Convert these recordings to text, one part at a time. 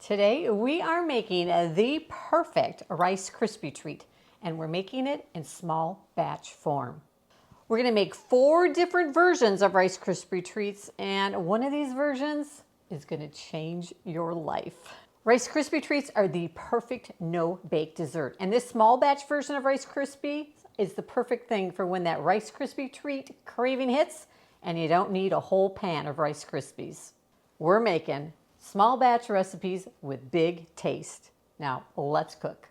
Today we are making the perfect Rice Krispie treat, and we're making it in small batch form. We're going to make 4 different versions of Rice Krispie treats, and one of these versions is going to change your life. Rice Krispie treats are the perfect no-bake dessert, and this small batch version of Rice Krispie is the perfect thing for when that Rice Krispie treat craving hits and you don't need a whole pan of Rice Krispies. We're making small batch recipes with big taste. Now, let's cook.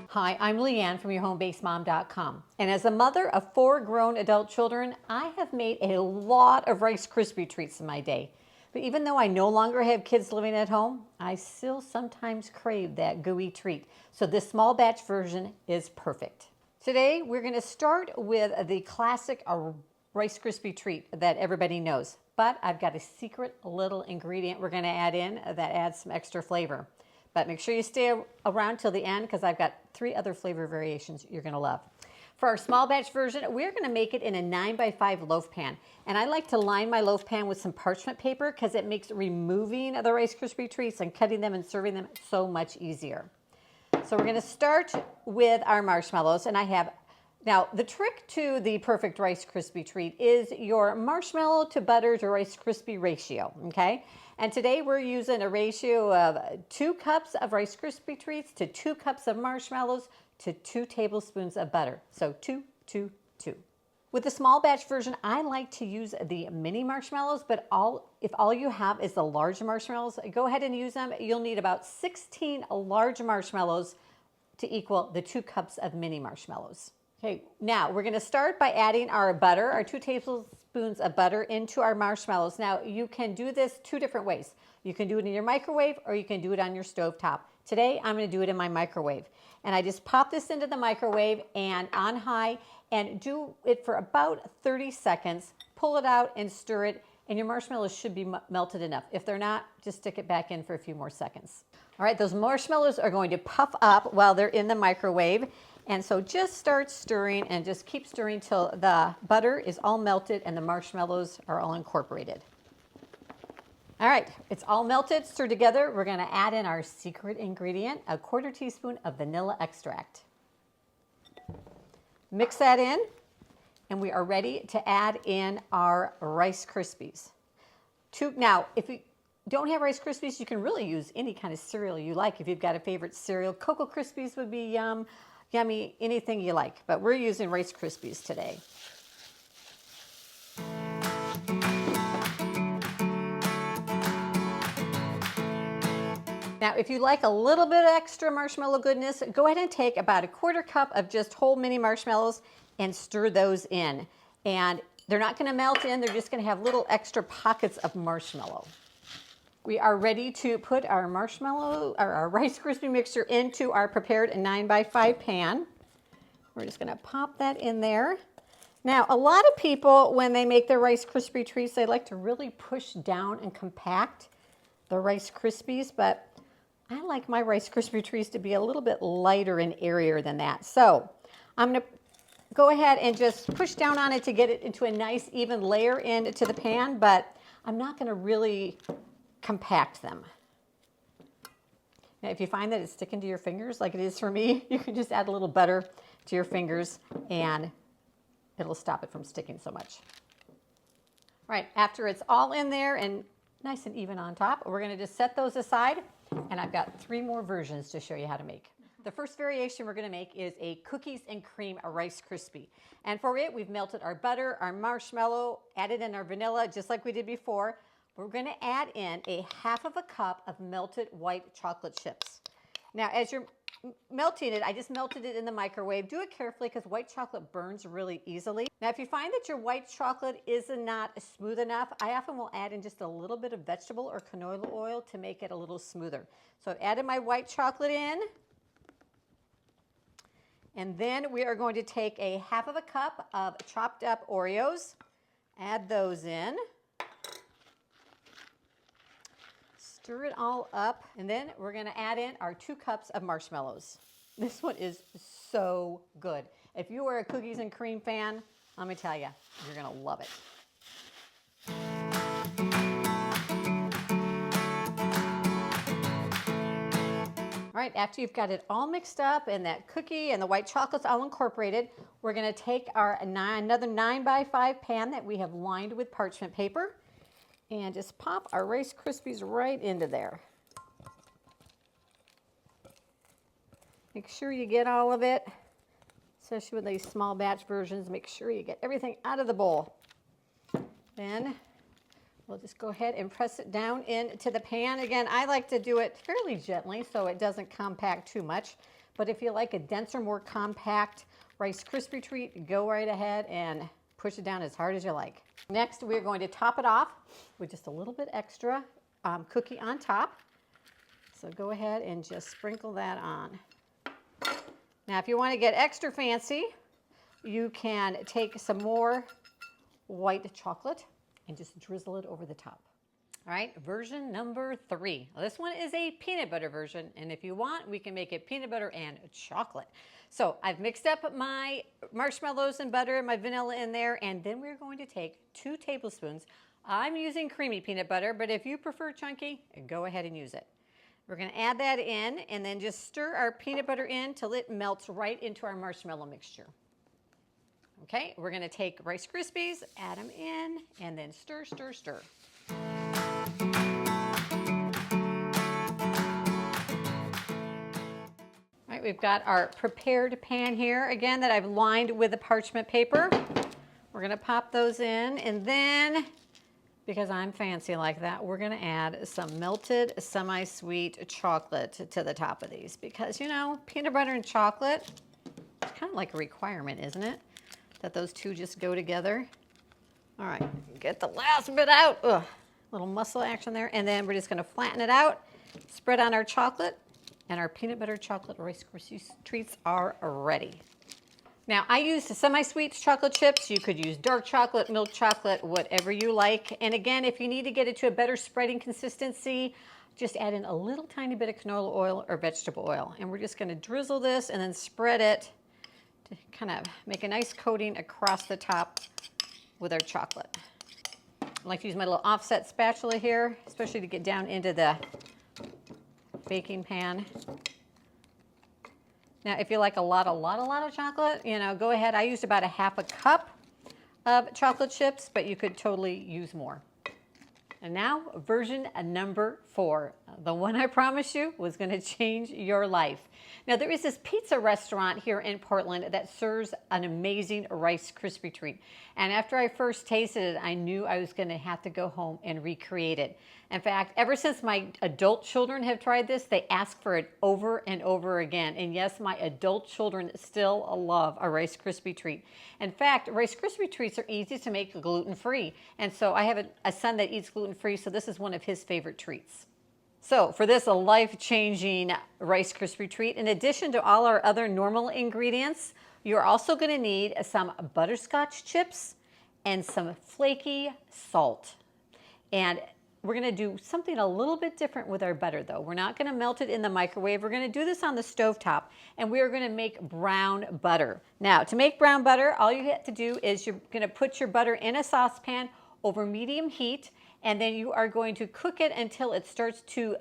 Hi, I'm Leigh Anne from your Homebased and as a mother of 4 grown adult children, I have made a lot of Rice Krispie treats in my day. But even though I no longer have kids living at home, I still sometimes crave that gooey treat. So this small batch version is perfect. Today, we're going to start with the classic Rice Krispie treat that everybody knows. But I've got a secret little ingredient we're going to add in that adds some extra flavor. But make sure you stay around till the end because I've got 3 other flavor variations you're going to love. For our small batch version, we're going to make it in a 9x5 loaf pan. And I like to line my loaf pan with some parchment paper because it makes removing the Rice Krispie treats and cutting them and serving them so much easier. So we're going to start with our marshmallows, and I have, now the trick to the perfect Rice Krispie treat is your marshmallow to butter to Rice Krispie ratio, okay? And today we're using a ratio of 2 cups of Rice Krispie treats to 2 cups of marshmallows to 2 tablespoons of butter. So 2, 2, 2. With the small batch version, I like to use the mini marshmallows, but if all you have is the large marshmallows, go ahead and use them. You'll need about 16 large marshmallows to equal the 2 cups of mini marshmallows. Okay, now we're going to start by adding our butter, our 2 tablespoons of butter into our marshmallows. Now you can do this 2 different ways. You can do it in your microwave or you can do it on your stove top. Today I'm going to do it in my microwave. And I just pop this into the microwave and on high and do it for about 30 seconds. Pull it out and stir it, and your marshmallows should be melted enough. If they're not, just stick it back in for a few more seconds. All right, those marshmallows are going to puff up while they're in the microwave. And so just start stirring and just keep stirring till the butter is all melted and the marshmallows are all incorporated. All right, it's all melted, stirred together. We're going to add in our secret ingredient, a 1/4 teaspoon of vanilla extract. Mix that in, and we are ready to add in our Rice Krispies. Now, if you don't have Rice Krispies, you can really use any kind of cereal you like. If you've got a favorite cereal, Cocoa Krispies would be yummy, anything you like. But we're using Rice Krispies today. Now, if you like a little bit of extra marshmallow goodness, go ahead and take about a 1/4 cup of just whole mini marshmallows and stir those in. And they're not going to melt in, they're just going to have little extra pockets of marshmallow. We are ready to put our our Rice Krispie mixture into our prepared 9x5 pan. We're just going to pop that in there. Now, a lot of people, when they make their Rice Krispie treats, they like to really push down and compact the Rice Krispies, but I like my Rice Krispie treats to be a little bit lighter and airier than that. So I'm going to go ahead and just push down on it to get it into a nice even layer into the pan, but I'm not going to really compact them. Now, if you find that it's sticking to your fingers like it is for me, you can just add a little butter to your fingers and it'll stop it from sticking so much. All right, after it's all in there and nice and even on top, we're going to just set those aside, and I've got 3 more versions to show you how to make. The first variation we're going to make is a cookies and cream Rice Krispie. And for it, we've melted our butter, our marshmallow, added in our vanilla, just like we did before. We're going to add in a 1/2 cup of melted white chocolate chips. Now, as you're melting it, I just melted it in the microwave. Do it carefully because white chocolate burns really easily. Now, if you find that your white chocolate is not smooth enough, I often will add in just a little bit of vegetable or canola oil to make it a little smoother. So I've added my white chocolate in. And then we are going to take a 1/2 cup of chopped up Oreos, add those in. Stir it all up, and then we're going to add in our 2 cups of marshmallows. This one is so good. If you are a cookies and cream fan, let me tell you, you're going to love it. right, after you've got it all mixed up and that cookie and the white chocolate's all incorporated, we're gonna take our another 9x5 pan that we have lined with parchment paper and just pop our Rice Krispies right into there. Make sure you get all of it, especially with these small batch versions. Make sure you get everything out of the bowl. Then we'll just go ahead and press it down into the pan. Again, I like to do it fairly gently so it doesn't compact too much. But if you like a denser, more compact Rice Krispie treat, go right ahead and push it down as hard as you like. Next, we're going to top it off with just a little bit extra cookie on top. So go ahead and just sprinkle that on. Now, if you want to get extra fancy, you can take some more white chocolate and just drizzle it over the top. All right, version number 3. This one is a peanut butter version, and if you want, we can make it peanut butter and chocolate. So I've mixed up my marshmallows and butter and my vanilla in there, and then we're going to take 2 tablespoons. I'm using creamy peanut butter, but if you prefer chunky, go ahead and use it. We're going to add that in and then just stir our peanut butter in till it melts right into our marshmallow mixture. Okay, we're going to take Rice Krispies, add them in, and then stir, stir, stir. All right, we've got our prepared pan here, again, that I've lined with the parchment paper. We're going to pop those in, and then, because I'm fancy like that, we're going to add some melted semi-sweet chocolate to the top of these because, you know, peanut butter and chocolate, it's kind of like a requirement, isn't it? That those two just go together. All right, get the last bit out. Ugh, little muscle action there. And then we're just going to flatten it out, spread on our chocolate, and our peanut butter chocolate Rice Krispie treats are ready. Now, I used semi-sweet chocolate chips. You could use dark chocolate, milk chocolate, whatever you like. And again, if you need to get it to a better spreading consistency, just add in a little tiny bit of canola oil or vegetable oil. And we're just going to drizzle this and then spread it to kind of make a nice coating across the top with our chocolate. I like to use my little offset spatula here, especially to get down into the baking pan. Now, if you like a lot of chocolate, you know, go ahead. I used about a half a cup of chocolate chips, but you could totally use more. And now, version number 4, the one I promised you was going to change your life. Now, there is this pizza restaurant here in Portland that serves an amazing Rice Krispie treat. And after I first tasted it, I knew I was going to have to go home and recreate it. In fact, ever since my adult children have tried this, they ask for it over and over again. And yes, my adult children still love a Rice Krispie treat. In fact, Rice Krispie treats are easy to make gluten-free. And so I have a son that eats gluten-free, so this is one of his favorite treats. So for this life-changing Rice Krispie treat, in addition to all our other normal ingredients, you're also going to need some butterscotch chips and some flaky salt. And we're going to do something a little bit different with our butter, though. We're not going to melt it in the microwave. We're going to do this on the stovetop, and we are going to make brown butter. Now, to make brown butter, all you have to do is you're going to put your butter in a saucepan over medium heat, and then you are going to cook it until it starts to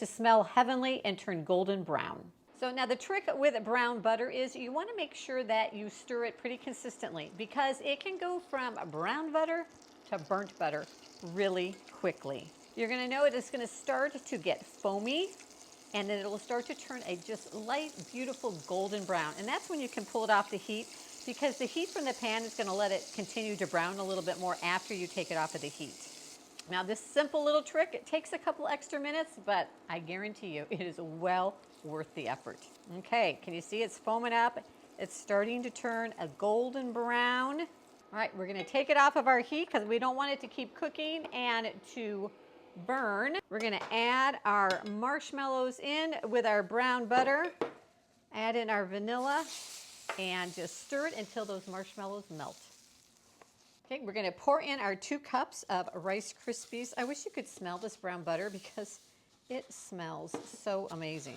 smell heavenly and turn golden brown. So now the trick with brown butter is you want to make sure that you stir it pretty consistently because it can go from brown butter to burnt butter really quickly. You're going to know it is going to start to get foamy, and then it'll start to turn a just light, beautiful golden brown. And that's when you can pull it off the heat because the heat from the pan is going to let it continue to brown a little bit more after you take it off of the heat. Now this simple little trick, it takes a couple extra minutes, but I guarantee you it is well worth the effort. Okay, can you see it's foaming up? It's starting to turn a golden brown. All right, we're going to take it off of our heat because we don't want it to keep cooking and to burn. We're going to add our marshmallows in with our brown butter, add in our vanilla, and just stir it until those marshmallows melt. Okay, we're going to pour in our 2 cups of Rice Krispies. I wish you could smell this brown butter because it smells so amazing.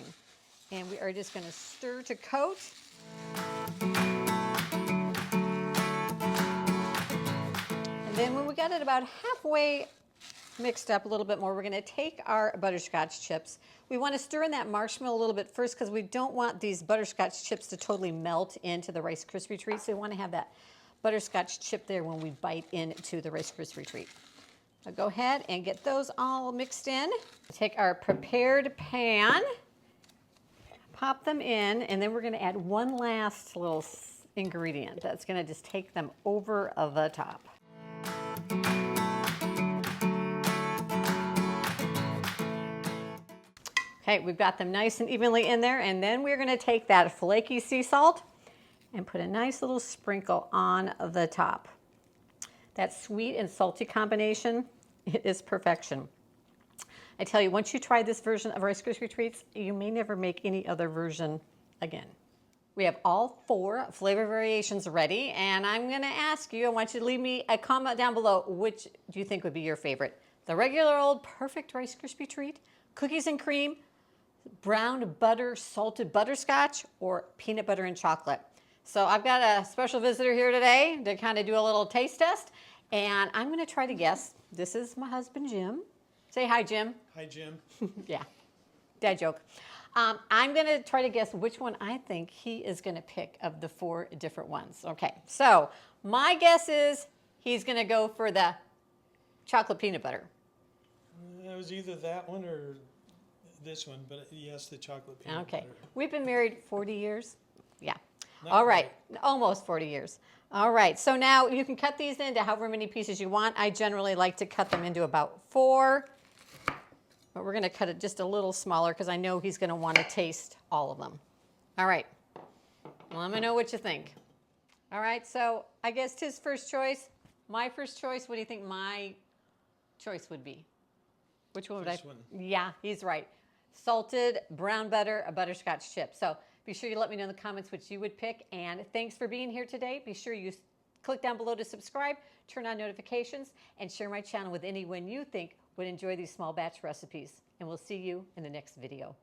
And we are just going to stir to coat. And then when we got it about halfway mixed up a little bit more, we're going to take our butterscotch chips. We want to stir in that marshmallow a little bit first because we don't want these butterscotch chips to totally melt into the Rice Krispie treat. So we want to have that butterscotch chip there when we bite into the Rice Krispie treat. So go ahead and get those all mixed in. Take our prepared pan, pop them in, and then we're going to add one last little ingredient that's going to just take them over the top. Okay, we've got them nice and evenly in there, and then we're going to take that flaky sea salt and put a nice little sprinkle on the top. That sweet and salty combination, it is perfection. I tell you, once you try this version of Rice Krispie treats, you may never make any other version again. We have all 4 flavor variations ready, and I'm going to ask you, I want you to leave me a comment down below, which do you think would be your favorite? The regular old perfect Rice Krispie treat, cookies and cream, brown butter salted butterscotch, or peanut butter and chocolate. So I've got a special visitor here today to kind of do a little taste test, and I'm going to try to guess. This is my husband, Jim. Say hi, Jim. Hi, Jim. Yeah, dad joke. I'm going to try to guess which one I think he is going to pick of the 4 different ones. Okay, so my guess is he's going to go for the chocolate peanut butter. It was either that one or this one, but yes, the chocolate peanut butter. Okay, we've been married 40 years. Yeah. Not All right, quite. almost 40 years. All right, so now you can cut these into however many pieces you want. I generally like to cut them into about 4, but we're going to cut it just a little smaller because I know he's going to want to taste all of them. All right, well, let me know what you think. All right, so I guess his first choice, my first choice, what do you think my choice would be? Which one would This one. Yeah, he's right. Salted brown butter, a butterscotch chip. So be sure you let me know in the comments which you would pick. And thanks for being here today. Be sure you click down below to subscribe, turn on notifications, and share my channel with anyone you think would enjoy these small batch recipes. And we'll see you in the next video.